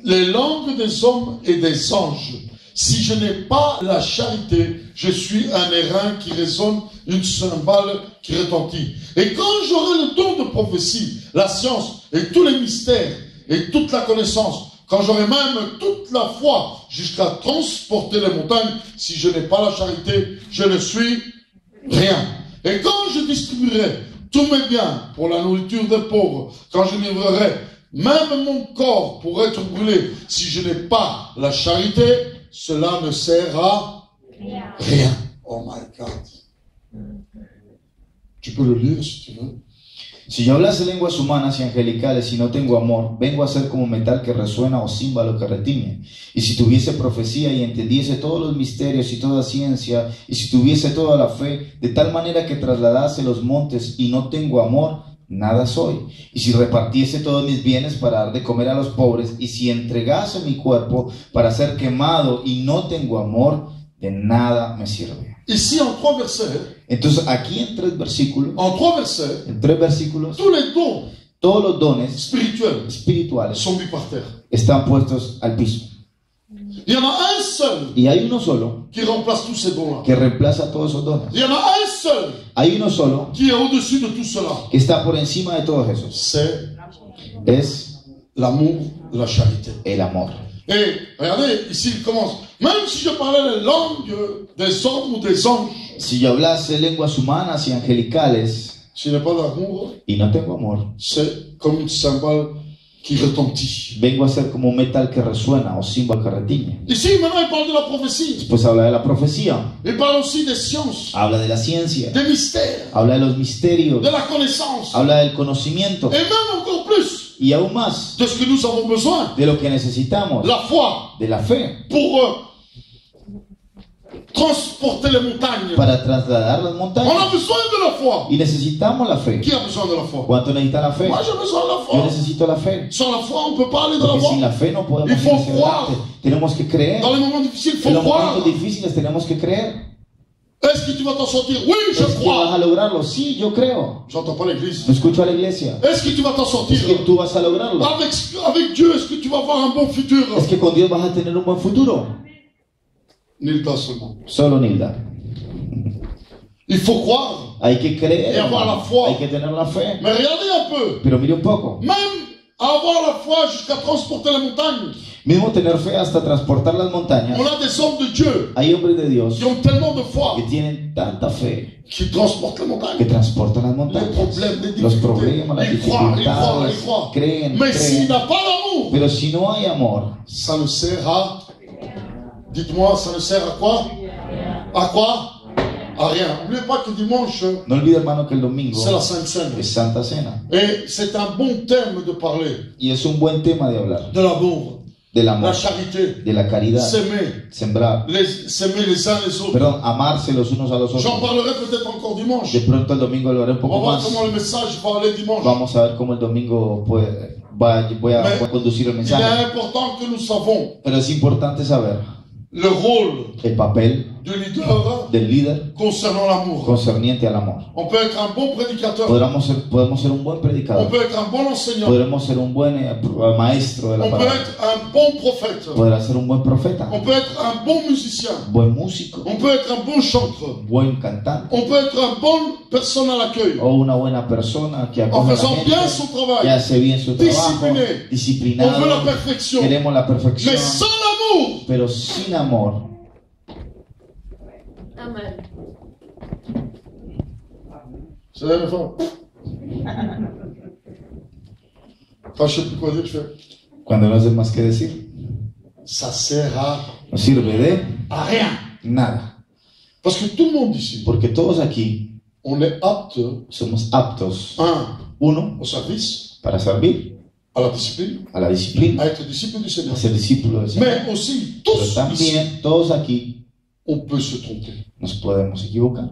les langues des hommes et des anges, si je n'ai pas la charité, je suis un airain qui résonne, une cymbale qui retentit. Et quand j'aurai le don de prophétie, la science et tous les mystères et toute la connaissance, quand j'aurai même toute la foi jusqu'à transporter les montagnes, si je n'ai pas la charité, je ne suis rien. Et quand je distribuerai tous mes biens pour la nourriture des pauvres, quand je livrerai même mon corps pour être brûlé, si je n'ai pas la charité, cela ne sert à rien. Oh my God. Tu peux le lire si tu veux. Si yo hablase lenguas humanas y angelicales y no tengo amor, vengo a ser como metal que resuena o címbalo que retiñe. Y si tuviese profecía y entendiese todos los misterios y toda ciencia, y si tuviese toda la fe, de tal manera que trasladase los montes y no tengo amor, nada soy. Y si repartiese todos mis bienes para dar de comer a los pobres, y si entregase mi cuerpo para ser quemado y no tengo amor, de nada me sirve. Ici, en 3 versets, Entonces aquí en 3 versículos, en 3 versets, tous tous les dons todos los dones spirituels espirituales sont mis par terre. están puestos al piso. Il y en a un seul Y hay uno solo qui remplace tous ces dons-là. que reemplaza todos esos dones. Il y en a un seul Hay uno solo qui est au-dessus de tout cela. que está por encima de todos esos. C'est Es l'amour, la charité. el amor. Et regardez, ici il commence. Même si je parlais les langues des hommes ou des anges, Si yo hablase lenguas humanas y angelicales si je n'ai pas d'amour, y no tengo amor, c'est comme une cymbale qui retentit. vengo a ser como un metal que resuena o símbolo que retiñe. Ici, maintenant, il parle de la prophétie. Después habla de la profecía, Il parle aussi des sciences, habla de la ciencia, des mystères, habla de los misterios, de la connaissance. habla del conocimiento Et même encore plus, y aún más de ce que nous avons besoin, de lo que necesitamos, la foi, de la fe, pour transporter les montagnes. para trasladar las On a montañas. besoin de la foi. Y necesitamos la fe. Qui a besoin de la foi? ¿Cuánto necesita la fe? Moi, j'ai besoin de la Yo foi. necesito la fe. Sans la foi, on ne peut pas aller de Porque sin l'avant. la fe no podemos Il ir faut hacia croire. adelante. Tenemos que creer. Dans les moments difficiles, il En faut los croire. momentos difíciles tenemos que creer. Est-ce que tu vas t'en sortir? Oui, je ¿Es que vas a crois. lograrlo? Sí, yo creo. J'entends pas l'église. No escucho a la iglesia. Est-ce que tu vas t'en sortir? Es que tú vas a lograrlo. Avec Dieu, est-ce que tu vas avoir un bon futur? Es que con Dios vas a tener un buen futuro. Nilda seulement. Solo Nilda. Il faut croire. Hay que creer. Y avoir la hermano. foi. Hay que tener la fe. Mais regardez un peu. Pero mire un poco. Même avoir la foi jusqu'à transporter les montagnes. Mismo tener fe hasta transportar las montañas. On a des hommes de Dieu Hay hombres de Dios qui ont tellement de foi que tienen tanta fe qui transportent les que montagnes. transportan las Les montañas. problèmes, les Los difficultés. problemas, las Ils croient, ils croient, dificultades. ils croient. Creen, Mais s'il creen. n'a pas l'amour, Pero si no hay amor, ça ne sert à... Dites-moi, ça ne sert à quoi? À quoi? À rien. N'oubliez pas que dimanche, no olvide, hermano, que el domingo c'est la Sainte Seine. es Santa Cena. Et c'est un bon thème de parler Y es un buen tema de hablar de l'amour, del la amor, charité, de la caridad, s'aimer, sembrar, s'aimer les uns les autres. perdón, amarse los unos a los J'en otros. parlerai peut-être encore dimanche. De pronto el domingo lo haré un On va poco voir más. comment le message va aller dimanche. Vamos a ver cómo el domingo voy a conducir el Il est mensaje. important que nous savons Pero es importante saber le rôle el papel du leader del líder concernant l'amour. concerniente al amor. On peut être un bon prédicateur, Podemos ser un buen on predicador, peut être un bon enseignant, podremos ser un buen maestro de la on peut palabra, être un bon prophète, podrá ser un buen profeta, on peut être un bon musicien, buen músico, on peut être un bon chanteur, buen cantante on peut être un bon personne à l'accueil, o una buena persona que en acoge a la faisant bien gente, son que travail. hace bien su trabajo, Discipliné. On veut la disciplinado, perfection, queremos la perfección, mais sans l'amour, pero sin amor. Amen. c'est la même fois. Quand je sais plus quoi dire, je fais, Cuando no sé más que decir, ça sert no sirve de à rien. nada, Parce que tout le monde ici, porque todos aquí on est apte, somos aptos, un, uno, au service, para servir, à la discipline, a la disciplina, à être disciple du Seigneur. a ser discípulo del Señor. Mais aussi, Pero tous ici, también todos aquí on peut se tromper. nos podemos equivocar.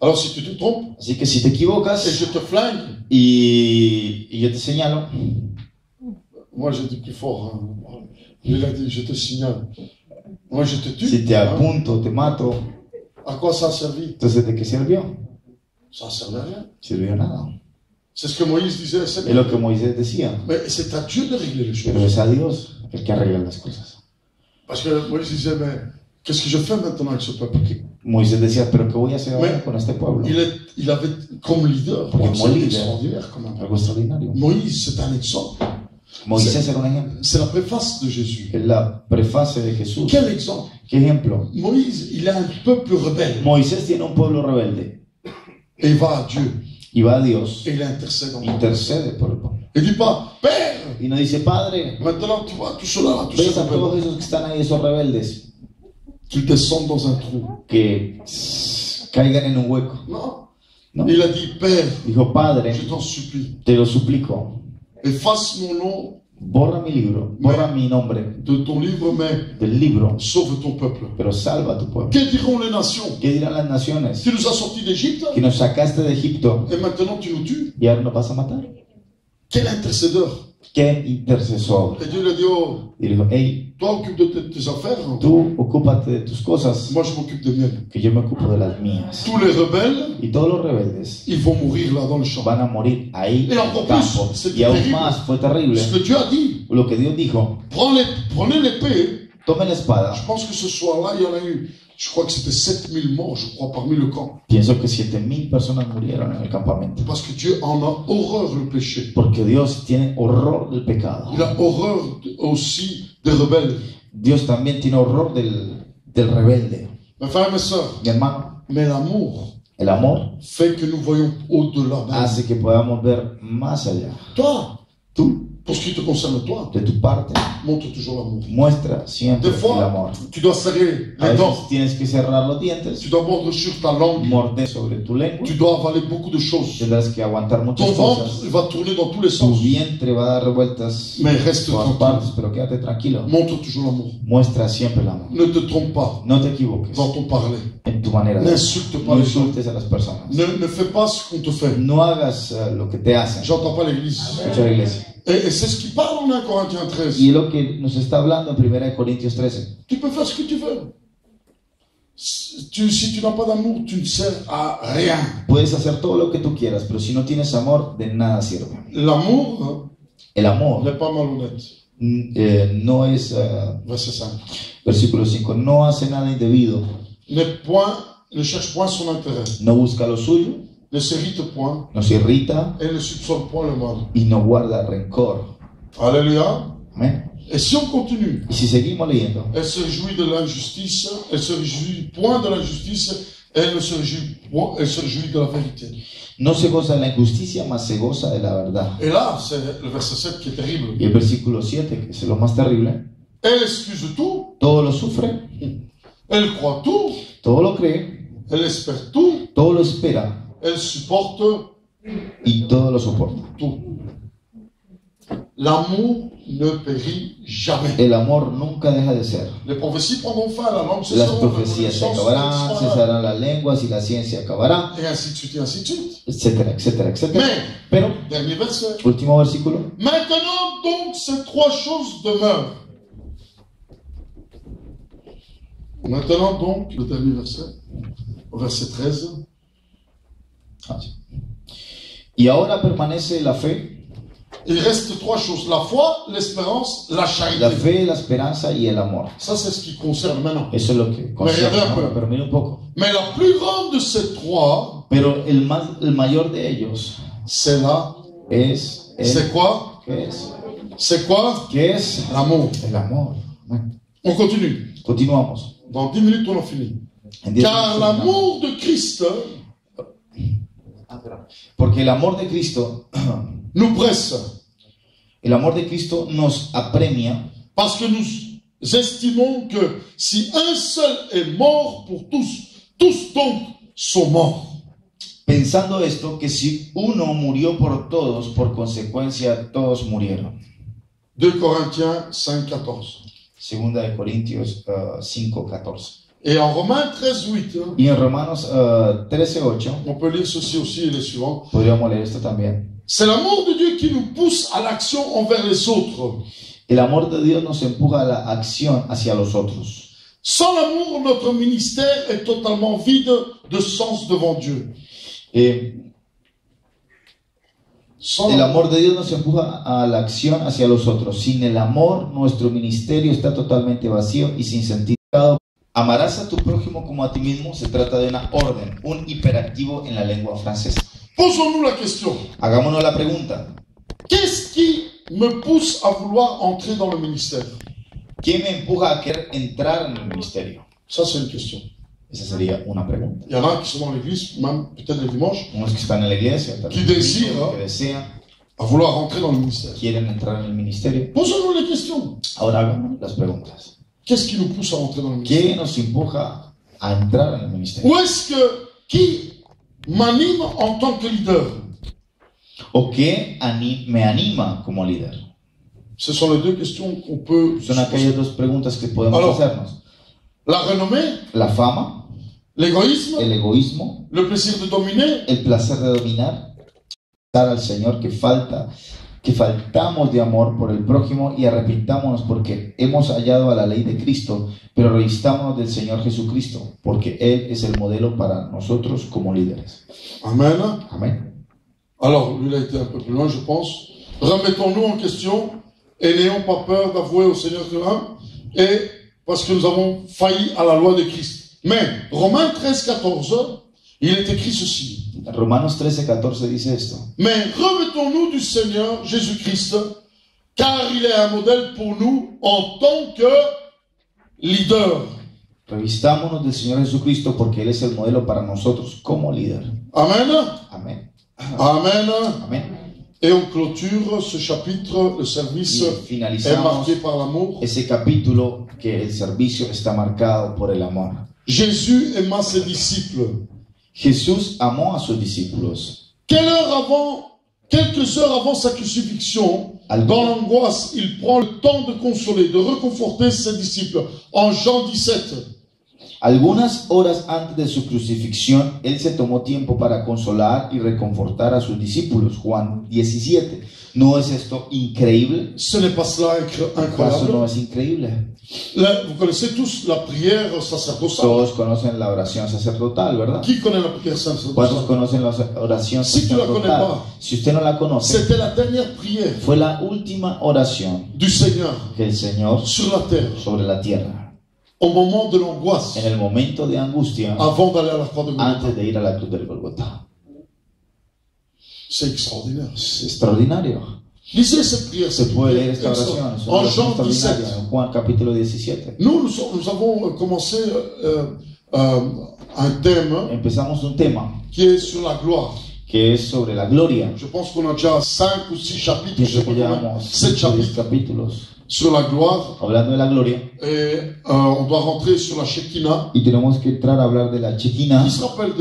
Alors si tu te trompes, Así que si te et equivocas je te flingue, y yo te señalo, moi je dis plus fort, hein. Il a dit, je te signale. Moi je te tue. si te hein. apunto, te mato, À quoi ça a servi? entonces ¿de qué sirvió? Ça ne servait à rien. Sirvió nada. C'est ce que Moïse disait. Es lo que Moisés decía, Mais c'est à Dieu de régler les choses. pero es a Dios el que arregla las cosas. Parce que Moïse disait, mais qu'est-ce que je fais maintenant avec ce peuple? Moisés decía, pero ¿qué voy a hacer ahora con este pueblo? Il avait comme leader, Porque c'est como líder, extraordinaire quand même. algo extraordinario. Moïse, c'est un exemple. Moisés era un ejemplo. C'est la préface de Jésus. Es la preface de Jesús. Quel exemple? ¿Qué ejemplo? Moïse, il a un peuple rebelle. Moisés tiene un pueblo rebelde Et il va à Dieu. y va a Dios, Et il intercède en lui. intercede por el pueblo. Il dit pas, Père, Y no dice, Padre, maintenant tu vois tout cela là, tout ves ça a todos esos que están ahí, esos rebeldes, tu descends dans un trou. que caigan en un hueco. Non. No. Il a dit, Père, Dijo, Padre, je t'en supplie, te lo suplico, efface mon nom borra mi libro, borra mi nombre de ton livre, mais del libro, sauve ton peuple. pero salva a tu pueblo. Que diront les nations? ¿Qué dirán las naciones? Tu nous as sortis d'Égypte Que nos sacaste de Egipto et maintenant tu nous tues. y ahora nos vas a matar. Quel intercédeur? ¿Qué intercesor? Et Dieu lui a dit, oh, Y dijo, hey, toi occupe de tes affaires, tú ocúpate de tus cosas, moi je m'occupe des miennes. que yo me ocupo de las mías. Tous les rebelles, Y todos los rebeldes ils vont mourir là dans le champ. van a morir ahí Y en encore el campo. plus, c'était Y aún terrible. más, fue terrible Ce que Dieu a dit, lo que Dios dijo. prenez l'épée. Tomen la espada. Je pense que ce soir-là, il y en a eu, je crois que c'était 7000 morts, je crois, parmi le camp. Pienso que 7,000 personas murieron en el campamento. Parce que Dieu en a horreur le péché. Porque Dios tiene horror del pecado. Il a horreur aussi des rebelles. Dios también tiene horror del rebelde. Mes frères et mes sœurs, Mi hermano, mais l'amour el amor fait que nous voyons au-delà. hace que podamos ver más allá. Toi, Tú Pour ce qui te concerne toi, de tu parte, montre toujours l'amour. muestra siempre Des el fois, amor. tu dois serrer A les dents, veces tienes que cerrar los dientes, tu dois mordre sur ta langue, morder sobre tu lengua, tu dois avaler beaucoup de choses. tendrás que aguantar muchas Ton ventre cosas, va tourner dans tous les tu sens. vientre va a dar revueltas Mais reste en todas tranquille. partes, pero quédate tranquilo, Montre toujours l'amour. muestra siempre el amor, Ne te trompe pas no te equivoques dans ton parler. en tu manera de N'insulte pas no les gens. insultes a las personas, Ne fais pas ce qu'on te fait. no hagas lo que te hacen. J'entends pas l'église. Escucha la iglesia. Et c'est ce qui parle en 1 Corinthiens 13. Y es lo que nos está hablando en 1 Corintios 13. Tu peux faire ce que tu veux. Si tu n'as pas d'amour, tu ne sers à rien. Puedes hacer todo lo que tú quieras, pero si no tienes amor, de nada sirve. L'amour El amor n'est pas malhonnête. no es, Verset 5. versículo 5, no hace nada indebido, Ne cherche point son intérêt. no busca lo suyo, Ne s'irrite point. no se irrita Et ne soupçonne point le mal. y no guarda rencor. Alléluia. Amén. Et si on continue, Y si seguimos leyendo, elle se réjouit de l'injustice, elle se réjouit point de l'injustice, elle ne se réjouit point, elle se réjouit de la vérité. no se goza de la injusticia, mas se goza de la verdad. Et là, c'est le verset 7 qui est terrible. Y el versículo 7, que es lo más terrible, Elle excuse tout, todo lo sufre, elle croit tout, todo lo cree, elle espère tout, todo lo espera elle supporte y todo lo soporta. tout. L'amour ne périt jamais. El amor nunca deja de ser. Les prophéties prendront fin, la langue Las cessera, la profecías se connaissance acabarán, disparaîtra, cesarán las lenguas y la ciencia acabará, et ainsi de suite, et ainsi de suite. etcétera, etcétera, etcétera. Mais, Pero, dernier verset. último versículo. Maintenant donc ces trois choses demeurent. Maintenant donc, le dernier verset, au verset 13. Y ahora permanece la fe, Il reste trois choses, la foi, l'espérance, la la charité. fe, la esperanza y el amor. Ça, c'est ce qui concerne maintenant. Eso es lo que concierne regardez un ahora, peu. pero mira un poco. Mais la plus grande de ces trois, Pero el mayor de ellos c'est là. es C'est quoi? ¿qué es? C'est quoi? ¿Qué es? L'amour. El amor. Bueno, On continue. continuamos. Dans 10 minutes, on a fini. En 10 Car minutos l'amour de Christ Porque el amor de Cristo, nous presse. el amor de Cristo nos apremia, Parce que nous estimons que si un seul est mort pour tous, tous donc sont morts. pensando esto, que si uno murió por todos, por consecuencia todos murieron. 2 Corinthiens 5,14. Segunda de Corintios 5:14. Et en Romains 13,8, Y en Romanos 13:8, on peut lire ceci aussi et les suivants. podríamos leer esto también. C'est l'amour de Dieu qui nous pousse à l'action envers les autres. El amor de Dios nos empuja a la acción hacia los otros. Sans l'amour, notre ministère est totalement vide de sens devant Dieu. Sans El amor de Dios nos empuja a la acción hacia los otros. Sin el amor, nuestro ministerio está totalmente vacío y sin sentido. Amarás a tu prójimo como a ti mismo se trata de una orden, un hiperactivo en la lengua francesa. Posons-nous la question. Hagámonos la pregunta. Qu'est-ce qui me pousse à vouloir entrer dans le ministère? ¿Quién me empuja a querer entrar en el ministerio? Ça, c'est une question. Esa sería una pregunta. Il y en a qui sont dans l'église, même peut-être le dimanche, Unos que están en la iglesia, tal Qui vez, désirent, que desean, à vouloir entrer dans le ministère. quieren entrar en el ministerio. Posons-nous les questions. Ahora hagámonos las preguntas. Qu'est-ce qui nous pousse à entrer dans le ministère? ¿Qué nos empuja a entrar en el ministerio? Ou est-ce que qui m'anime en tant que leader? ¿O qué me anima como líder? Ce sont les deux questions qu'on peut Son se aquellas poser. dos preguntas que podemos Alors, hacernos. La renommée, La fama, l'égoïsme, el egoísmo, le plaisir de dominer, el placer de dominar, dar al Señor que faltamos de amor por el prójimo y arrepintámonos porque hemos hallado a la ley de Cristo, pero revistámonos del Señor Jesucristo, porque Él es el modelo para nosotros como líderes. Amen. Amén. Alors, lui, il a été un peu plus loin, je pense. Remettons-nous en question et n'ayons pas peur d'avouer au Seigneur que et parce que nous avons failli à la loi de Christ. Mais, Romains 13, 14, il est écrit ceci. Romanos 13:14 dice esto. Mais remettons-nous du Seigneur Jésus-Christ, car il est un modèle pour nous en tant que leader. Revistámonos del Señor Jesucristo porque Él es el modelo para nosotros como líder. Amen. Amén. Amen. Amén. Et on clôture ce chapitre, le Y service est finalizamos marqué par l'amour. ese capítulo que el servicio está marcado por el amor. Jésus aima ses disciples. Jesús amó a sus discípulos. Quelques heures avant sa crucifixion, dans l'angoisse, il prend le temps de consoler, de réconforter ses disciples. En Jean 17. Algunas horas antes de su crucifixión, él se tomó tiempo para consolar y reconfortar a sus discípulos. Juan 17. ¿No es esto increíble? Ce n'est pas cela ¿Acaso incroyable? no es increíble? Vous connaissez tous la prière sacerdotale. Todos conocen la oración sacerdotal, ¿verdad? Qui connaît la prière ¿Cuántos sacerdotale? conocen la oración Si tú la conoces sacerdotal? pas, Si usted no la conoce, C'était la dernière prière fue la última oración du Seigneur que el Señor sur la terre, sobre la tierra, au moment de l'angoisse, en el momento de angustia, avant d'aller à la croix de Golgotha. antes de ir a la cruz del Golgotha. C'est extraordinaire. Es extraordinario. Lisez cette prière, Se cette puede leer prière esta oración. extraordinaire. Es una En oración Jean 17, extraordinaria. En Juan capítulo 17. nous avons commencé un thème Empezamos un tema qui est sur la gloire. que es sobre la gloria. Je pense qu'on a déjà 5 ou 6 chapitres, je sais Pienso pas que combien, llevamos 7 10 chapitres capítulos sur la gloire. hablando de la gloria Et on doit rentrer sur la Shekinah. y tenemos que entrar a hablar de la Shekinah. Qui se rappelle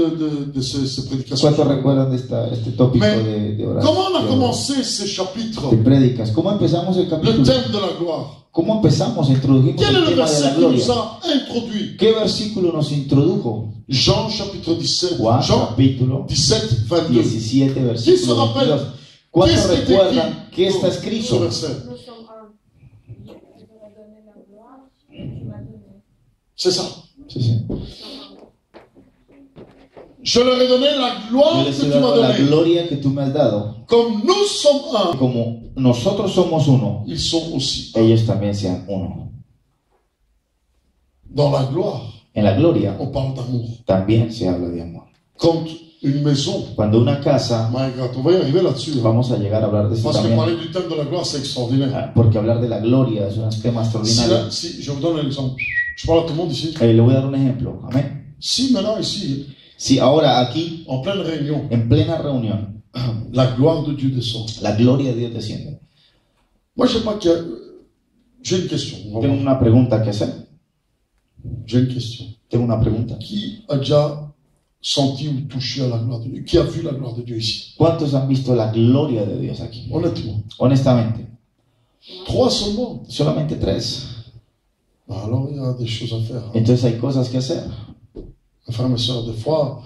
de ces prédications? ¿Cuántos recuerdan de este tópico Mais de oración? comment on a commencé ces chapitres? De prédicas. ¿Cómo empezamos el Le capítulo? thème de la gloire. ¿Cómo empezamos? Introdujimos Quel est el le tema de verset la qui nous gloria. a introduit? ¿Qué versículo nos introdujo? Jean chapitre 17. Juan Jean capítulo 17, 22. 17, Qui se versículo rappelle? 22. ¿Cuántos Qu'est-ce qui est recuerdan écrit qué está sur ce escrito? verset? Nous sommes un. Je t'aurais donné la gloire que tu m'as donnée. C'est ça. Sí, sí. Je leur ai donné la Yo gloire les que he tu m'as dado la donnée. gloria que tú me has dado. Comme nous sommes un, Como nosotros somos uno, ils sont aussi un. ellos también sean uno. Dans la gloire, En la gloria on parle d'amour. también se habla de amor. Quand une maison, Cuando una casa, my God, on va y arriver là-dessus. Hein. vamos a llegar a hablar de esto Parce que también, parler du thème de la gloire, c'est extraordinaire. porque hablar de la gloria es un tema Si, extraordinario. si je vous donne un exemple, je parle à tout le monde ici. Le voy a dar un ejemplo, amén. Si maintenant ici, Si ahora aquí, en pleine réunion, en plena reunión, la gloire de Dieu descend. la gloria de Dios desciende. Moi, je sais pas qu'il y a... J'ai une question. On va Tengo voir. una pregunta que hacer. J'ai une question. Tengo una pregunta. Qui a déjà senti ou touché à la gloire de Dieu? Qui a vu la gloire de Dieu ici? ¿Cuántos han visto la gloria de Dios aquí? Honnêtement. Honestamente, 3 seulement. solamente 3. Alors, il y a des choses à faire. Entonces hay cosas que hacer. Mes frères, mes sœurs, des fois,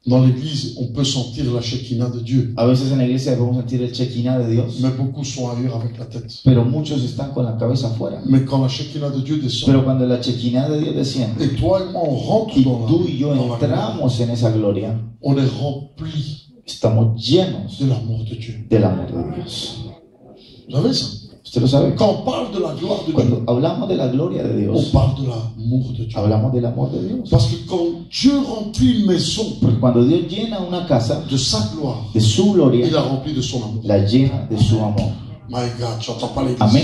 dans l'église, on peut sentir la Shekinah de Dieu. A veces en la iglesia podemos sentir el Shekinah de Dios, Mais beaucoup sont ailleurs avec la tête. pero muchos están con la cabeza afuera. Mais quand la Shekinah de Dieu descend, Pero cuando la Shekinah de Dios desciende et toi et moi, on rentre y dans tú y yo la gloire, entramos en esa gloria, on est rempli estamos llenos de l'amour de Dieu. del amor de Dios. Vous savez ça? ¿Usted lo sabe? Quand on parle de la gloire de Dieu, Cuando hablamos de la gloria de on Dios, parle de l'amour de Dieu. hablamos del amor de Dios. Parce que quand Dieu remplit une maison Porque cuando Dios llena una casa de sa gloire, de su gloria, il a rempli de son amour. la llena de su amor. My God, tu n'entends pas l'église. Amen.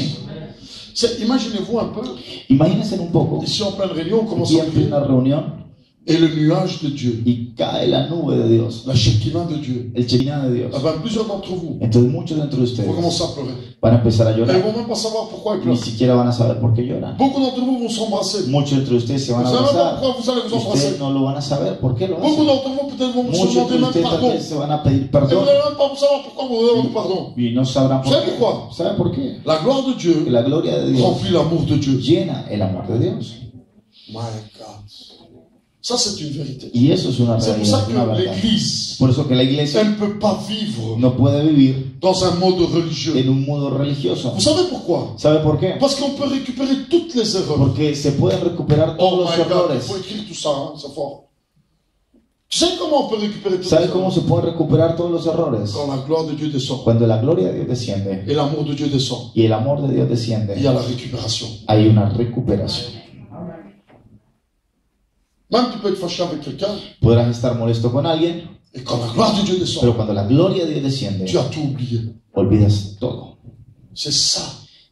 Imaginez-vous un peu, Imagínense un poco, ici en pleine réunion, on commence aquí à en prier, una reunión et le nuage de Dieu, y cae la nube de Dios, la Shekinah de Dieu. el Shekinah de Dios. Ah ben, plusieurs d'entre vous Entonces muchos dentro de ustedes vont commencer à pleurer. van a empezar a Et ils llorar. vont même pas savoir pourquoi ils Ni pleurent. siquiera van a saber por qué lloran. Beaucoup d'entre vous vont s'embrasser. Muchos entre ustedes se Vous van a savez pas abrazar. pourquoi vous allez vous embrasser. Ustedes no lo van a saber por qué lo Beaucoup hacen. d'entre vous peut-être vont se Muchos demander de même ustedes pardon. tal vez se van a pedir Et vous perdón n'allez même pas savoir pourquoi vous demandez pardon. y no sabrán por ¿Sabe qué. pourquoi? ¿Sabe por qué? La gloire de Que Dieu la gloria de Dios remplit l'amour de Dieu. llena el amor de Dios. My God. Ça, c'est une vérité. Y eso es una C'est pour ça realidad, una que verdad. l'Église, Por eso que la iglesia elle ne peut pas vivre no puede vivir dans un mode religieux. en un modo religioso. Vous savez pourquoi? ¿Sabe por qué? Parce qu'on peut récupérer toutes les erreurs. Porque se pueden recuperar Oh todos los my God, il errores. faut écrire tout ça, hein, c'est fort. Tu sais comment on peut récupérer toutes les ¿Sabe cómo erreurs? se pueden recuperar todos los errores? Quand la gloire de Dieu descend Cuando la gloria de Dios desciende et l'amour de Dieu descend, y el amor de Dios il y desciende, a la récupération. hay una recuperación. Même tu peux être fâché avec quelqu'un, Podrás estar molesto con alguien, et quand la gloire de Dieu pero descend, cuando la gloria de Dios desciende, tu as tout oublié. olvidas todo. C'est ça.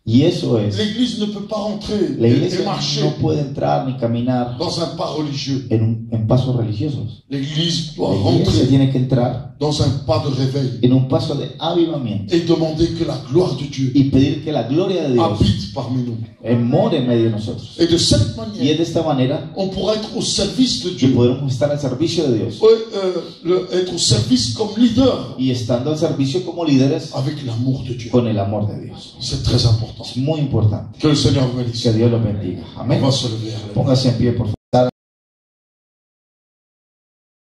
Y eso es, L'Église ne peut pas rentrer la et iglesia marcher no puede entrar ni caminar dans un pas religieux. en pasos religiosos. L'Église doit La iglesia rentrer tiene que entrar dans un pas de réveil en un paso de avivamiento, et demander que la gloire de Dieu y pedir que la gloria de Dios habite parmi nous. more en medio de nosotros. Et de cette Y manière, de esta manera on pourra être au service de que Dieu, podremos estar al servicio de Dios, être au service comme leader y estando al servicio como líderes avec l'amour de Dieu. con el amor de Dios. C'est très important. Es muy importante. Que le Seigneur vous bénisse. Que Dios los bendiga. On Amén. va se lever. Póngase en pie, por favor.